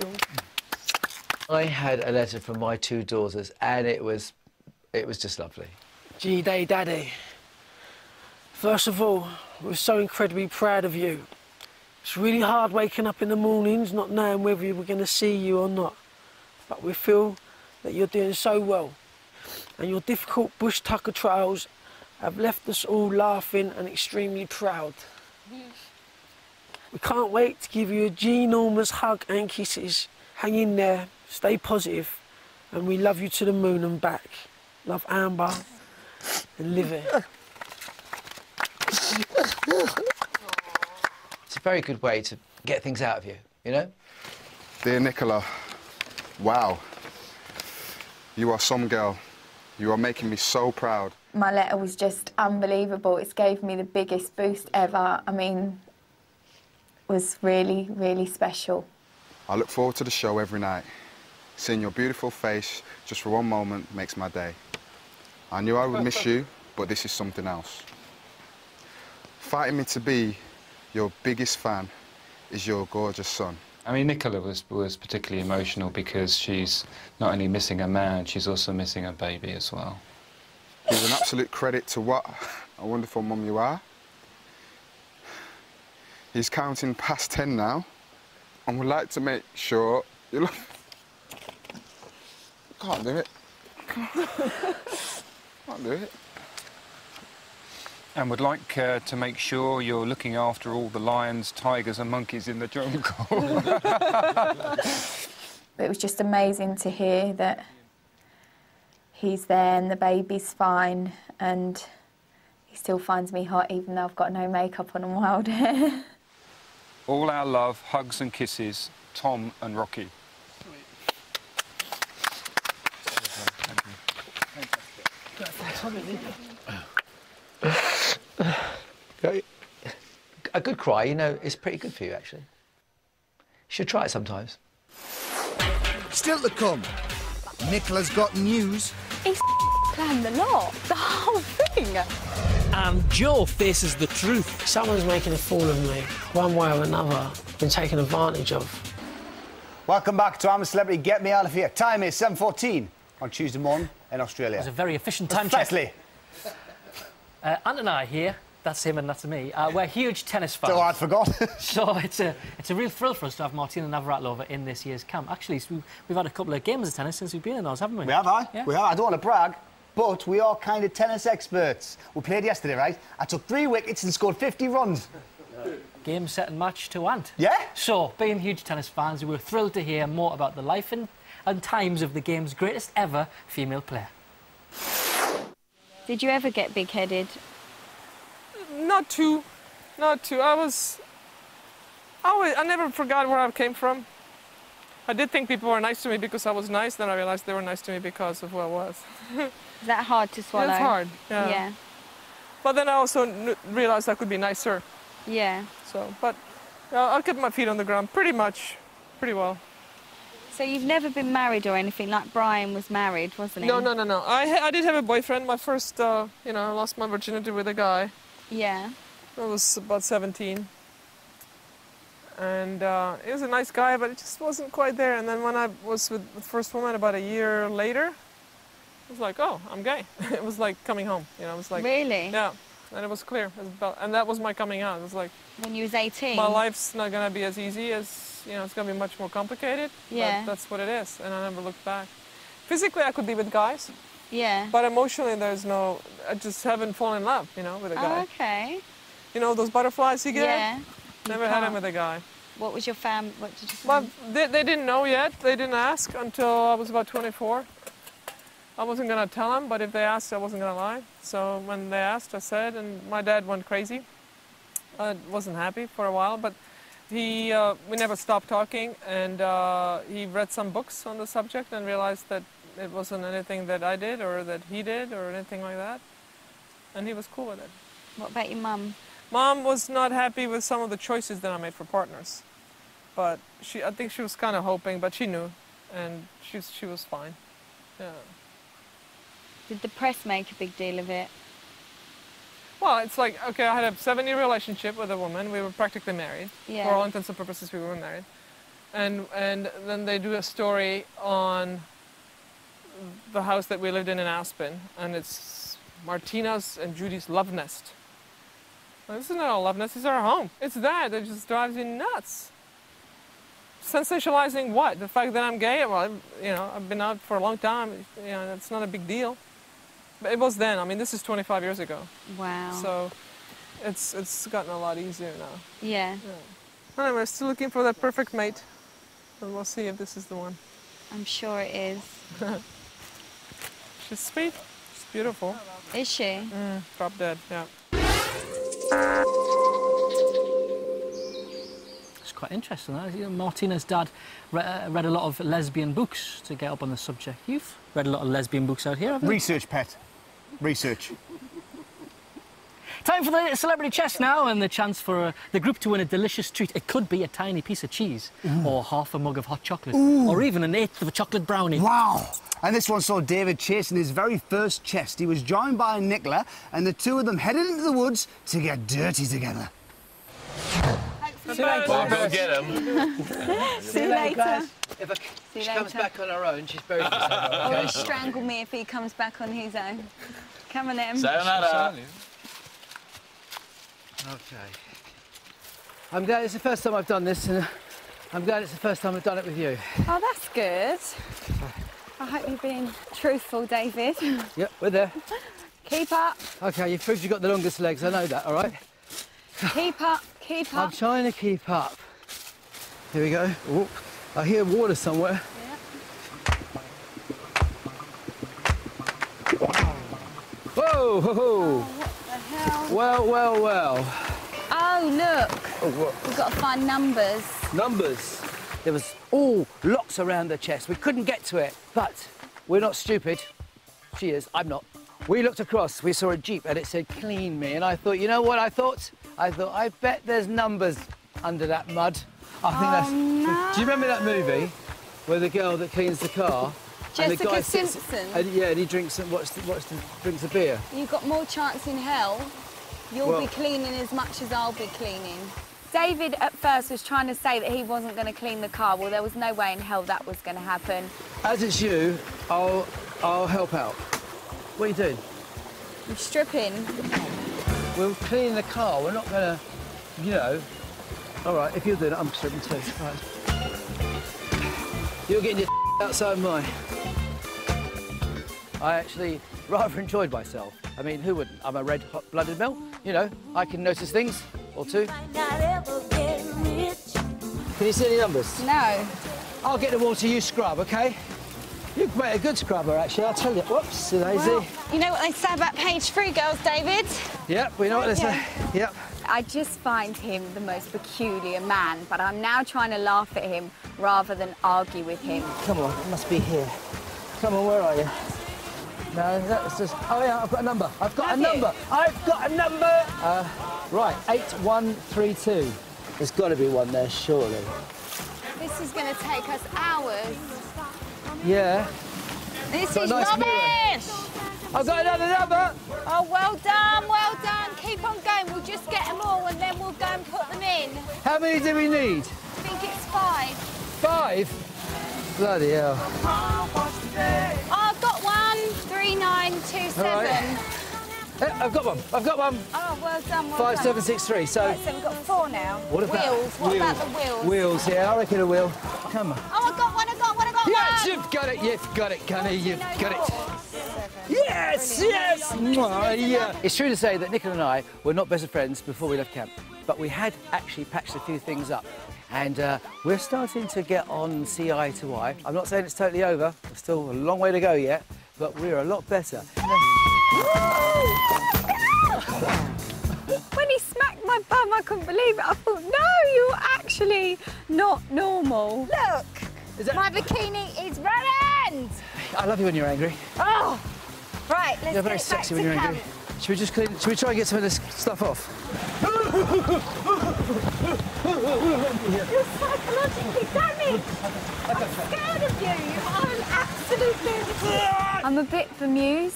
special. I had a letter from my two daughters, and it was just lovely. G-Day, Daddy. First of all, we're so incredibly proud of you. It's really hard waking up in the mornings not knowing whether we're going to see you or not. But we feel that you're doing so well. And your difficult bush tucker trials have left us all laughing and extremely proud. We can't wait to give you a ginormous hug and kisses. Hang in there, stay positive, and we love you to the moon and back. Love, Amber and Livy. It's a very good way to get things out of you, you know? Dear Nicola, wow. You are some girl. You are making me so proud. My letter was just unbelievable. It's gave me the biggest boost ever. I mean, it was really, really special. I look forward to the show every night. Seeing your beautiful face just for one moment makes my day. I knew I would miss you, but this is something else. Fighting me to be your biggest fan is your gorgeous son. I mean, Nicola was particularly emotional because she's not only missing her man, she's also missing her baby as well. He's an absolute credit to what a wonderful mum you are. He's counting past 10 now, and would like to make sure you look... Can't do it. Can't do it. And would like to make sure you're looking after all the lions, tigers and monkeys in the jungle. It was just amazing to hear that he's there and the baby's fine, and he still finds me hot even though I've got no makeup on and wild hair. All our love, hugs and kisses, Tom and Rocky. A good cry, you know, is pretty good for you, actually. You should try it sometimes. Still to come, Nicola's got news. He's planned the lot, the whole thing. And Joe faces the truth. Someone's making a fool of me, one way or another. Been taken advantage of. Welcome back to I'm a Celebrity, Get Me Out of Here. Time is 7:14 on Tuesday morning in Australia. It's a very efficient time check. Precisely. Ant and I here, that's him and that's me, we're huge tennis fans. So I'd forgot. So it's a real thrill for us to have Martina Navratilova in this year's camp. Actually, we've had a couple of games of tennis since we've been in those, haven't we? We have, Yeah. We have. I don't want to brag, but we are kind of tennis experts. We played yesterday, right? I took 3 wickets and scored 50 runs. Game, set and match to Ant. Yeah? So, being huge tennis fans, we were thrilled to hear more about the life and times of the game's greatest ever female player. Did you ever get big-headed? Not too. I never forgot where I came from. I did think people were nice to me because I was nice, then I realized they were nice to me because of who I was. Is that hard to swallow? Yeah, it's hard, yeah. Yeah. But then I also realized I could be nicer. Yeah. So, but I kept my feet on the ground pretty well. So you've never been married or anything, like Brian was married, wasn't he? No. I did have a boyfriend. My first, I lost my virginity with a guy. Yeah. I was about 17. And he was a nice guy, but it just wasn't quite there. And then when I was with the first woman about a year later, it was like, oh, I'm gay. It was like coming home, you know, it was like... Really? Yeah, and it was clear. And that was my coming out. It was like... When you was 18? My life's not going to be as easy as, you know, it's going to be much more complicated. Yeah. But that's what it is, and I never looked back. Physically, I could be with guys. Yeah. But emotionally, I just haven't fallen in love, you know, with a guy. Oh, okay. You know those butterflies you get? Yeah. Never had them with a guy. What was your what did you say? Well, they didn't know yet. They didn't ask until I was about 24. I wasn't going to tell them, but if they asked, I wasn't going to lie. So when they asked, I said, and my dad went crazy. I wasn't happy for a while, but we never stopped talking, and he read some books on the subject and realized that it wasn't anything that I did or that he did or anything like that, and he was cool with it. What about your mum? Mom was not happy with some of the choices that I made for partners, but I think she was kind of hoping, but she knew, and she was fine. Yeah. Did the press make a big deal of it? Well, it's like, okay, I had a 7-year relationship with a woman. We were practically married. Yeah. For all intents and purposes, we were married. and then they do a story on the house that we lived in Aspen, and it's Martina's and Judy's love nest. Well, this is not a love nest, this is our home. It's that just drives me nuts. Sensationalizing what? The fact that I'm gay? Well, you know, I've been out for a long time, you know, it's not a big deal. But it was then, I mean, this is 25 years ago. Wow. So it's gotten a lot easier now. Yeah. Anyway, still looking for that perfect mate. And we'll see if this is the one. I'm sure it is. She's sweet. She's beautiful. Is she? Drop dead, yeah. It's quite interesting. You know, Martina's dad read a lot of lesbian books to get up on the subject. You've read a lot of lesbian books out here, haven't you? Research, pet. Research. Time for the celebrity chest now, and the chance for the group to win a delicious treat. It could be a tiny piece of cheese, or half a mug of hot chocolate, or even an eighth of a chocolate brownie. Wow! And this one saw David chasing his very first chest. He was joined by Nicola, and the two of them headed into the woods to get dirty together. See you later. Well, go get him. See you later. If she comes back on her own, she's buried herself. Or Okay? he'll strangle me if he comes back on his own. Come on, Em. Sayonara. Okay. I'm glad it's the first time I've done this, and I'm glad it's the first time I've done it with you. Oh, that's good. I hope you're being truthful, David. Yep, we're there. Keep up. Okay, you've proved you've got the longest legs, I know that, all right? Keep up. Keep I'm up. trying to keep up. Here we go. Ooh, I hear water somewhere. Whoa, ho, ho. What the hell? Well, well, well. Oh, look. Oh, what? We've got to find numbers. Numbers. There was locks around the chest. We couldn't get to it, but we're not stupid. She is, I'm not. We looked across, we saw a Jeep and it said clean me, and I thought, you know what I thought? I bet there's numbers under that mud. I think that's... No. Do you remember that movie where the girl that cleans the car and the Jessica guy sits, Simpson. and he drinks and drinks a beer? You've got more chance in hell. You'll be cleaning as much as I'll be cleaning. David at first was trying to say that he wasn't going to clean the car. Well, there was no way in hell that was going to happen. As it's you, I'll help out. What are you doing? I'm stripping. We're cleaning the car. We're not going to, you know. All right, if you're doing it, I'm stripping too. All right. You're getting your outside mine. I actually rather enjoyed myself. I mean, who wouldn't? I'm a red, hot-blooded male. You know, I can notice things or two. Can you see any numbers? No. I'll get the water, you scrub, OK? You've made a good scrubber, actually, I'll tell you. Whoops, daisy. Well, you know what they say about page 3 girls, David? Yep, we know what they say. Yep. I just find him the most peculiar man, but I'm now trying to laugh at him rather than argue with him. Come on, it must be here. Come on, where are you? No, that's just... Oh, yeah, I've got a number. I've got a number. I've got a number! Right, 8132. There's got to be one there, surely. This is going to take us hours. Yeah. This Got is a nice rubbish! mirror. I've got another number! Oh, well done, well done. Keep on going. We'll just get them all and then we'll go and put them in. How many do we need? I think it's 5. 5? Bloody hell. Oh, I've got one. 3927. All right. I've got one. I've got one. Oh, well done, well 5763. So. Right, so we've got 4 now. What about wheels? What about the wheels? Wheels, yeah, I reckon a wheel. Come on. Oh, I got one, I got one, I got Yes, one! you've got it, you've got it, Gunny, you've got it. 7. Yes, Brilliant. yes! Mwah, yeah. It's true to say that Nicola and I were not best of friends before we left camp, but we had actually patched a few things up. And we're starting to get on, see eye to eye. I'm not saying it's totally over, there's still a long way to go yet, but we're a lot better. When he smacked my bum, I couldn't believe it. I thought, no, you're actually not normal. Look, my bikini is ruined. I love you when you're angry. Oh, right, let's You're very get sexy back when to you're camp. angry. Should we just clean? Should we try and get some of this stuff off? You're psychologically damaged. I'm scared of you. You are an absolute lunatic. I'm a bit bemused.